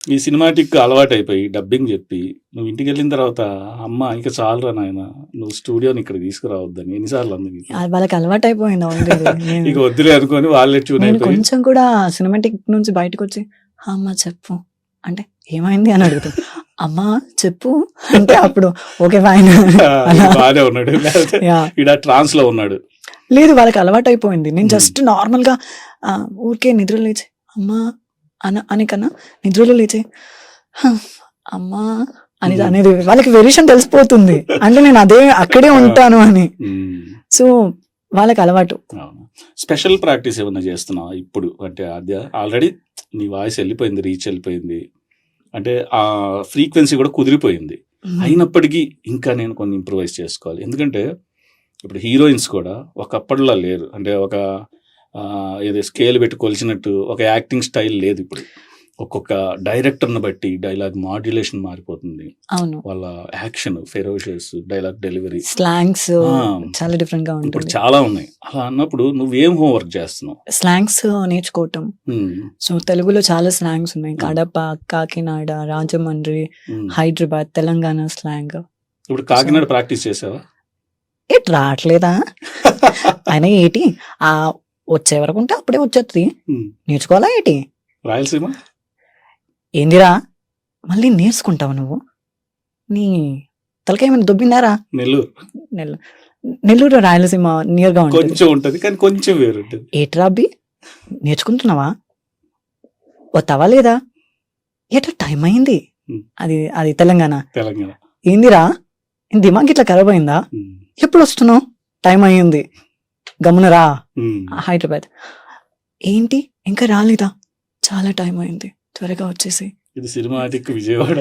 ఈ cinematic అలవాటైపోయి dubbing చెప్పి నువ్వు ఇంటికి వెళ్ళిన తర్వాత అమ్మ ఇంకా చాలురా నాయన నువ్వు స్టూడియోని ఇక్కడ తీసుకురావద్దని ఎన్నిసార్లు అంది నీకు? వాళ్ళకి అలవాటు అయిపోయింది ఆల్రెడీ. ఇక వద్దులే అనుకొని వాళ్ళే ట్యూన్ నేను అయిపోయి కొంచెం కూడా సినిమాటిక్ నుంచి బయటకు వచ్చి అమ్మ చెప్పు అంటే ఏమైంది అని అడుగుతాను. అమ్మ చెప్పు అంటే అప్పుడు ఓకే ఫైన్. బాగానే ఉన్నాడు, లేకపోతే ఈడ ట్రాన్స్ లో ఉన్నాడు. లేదు, వాళ్ళకి అలవాటు అయిపోయింది. నేను జస్ట్ నార్మల్ గా ఊరికే నిద్ర లేచి అమ్మా అని కన్నా నిద్రలో లేచి అమ్మా అని అనేది వాళ్ళకి వెరిషన్ తెలిసిపోతుంది. అంటే నేను అక్కడే ఉంటాను అని. సో వాళ్ళకి అలవాటు. స్పెషల్ ప్రాక్టీస్ ఏమన్నా చేస్తున్నావా ఇప్పుడు? అంటే ఆల్రెడీ నీ వాయిస్ వెళ్ళిపోయింది, రీచ్ వెళ్ళిపోయింది, అంటే ఆ ఫ్రీక్వెన్సీ కూడా కుదిరిపోయింది. అయినప్పటికీ ఇంకా నేను కొన్ని ఇంప్రూవైజ్ చేసుకోవాలి. ఎందుకంటే ఇప్పుడు హీరోయిన్స్ కూడా ఒకప్పటిలా లేరు. అంటే ఒక ఏదో స్కేల్ పెట్టి కొలిచినట్టు ఒక యాక్టింగ్ స్టైల్ లేదు ఇప్పుడు. ఒక్కొక్క డైరెక్టర్ని బట్టి డైలాగ్ మాడ్యులేషన్ మారిపోతుంది. అవును, వాళ్ళ action, ferocious dialogue delivery, slangs చాలా డిఫరెంట్ గా ఇప్పుడు ఉంటుంది. చాలా ఉన్నాయి. అలా అన్నప్పుడు నువ్వేం హోంవర్క్ చేస్తున్నావు? స్లాంగ్స్ నేర్చుకోవటం. సో తెలుగులో చాలా స్లాంగ్స్ ఉన్నాయి. కడప, కాకినాడ, రాజమండ్రి, హైదరాబాద్, తెలంగాణ స్లాంగ్. ఇప్పుడు కాకినాడ ప్రాక్టీస్ చేసావా? ఏటి రావట్లేదా? ఆయన ఏటి వచ్చే వరకు ఉంటే అప్పుడే వచ్చేస్తుంది. నేర్చుకోవాలా ఏటి? రాయలసీమ ఏందిరా మళ్ళీ నేర్చుకుంటావు నువ్వు? నీ తలకేమైనా దొబ్బిందారా? నెల్లూరు రాయలసీమ నియర్ గా ఉంటుంది. కొంచెం ఉంటది కానీ కొంచెం వేరుంటది. ఏట్రా అబ్బి నేర్చుకుంటున్నావా? వస్తావా లేదా? ఏటో టైం అయింది. అది తెలంగాణ. ఏందిరా దిమాగ్ ఇట్లా ఖరాబ్ అయిందా? ఎప్పుడు వస్తున్నావు? టైం అయ్యింది, గమనరా. హైదరాబాద్ ఏంటి ఇంకా రాలేదా? చాలా టైం అయింది, త్వరగా వచ్చేసి. ఇది సినిమాటిక్ విజయవాడ.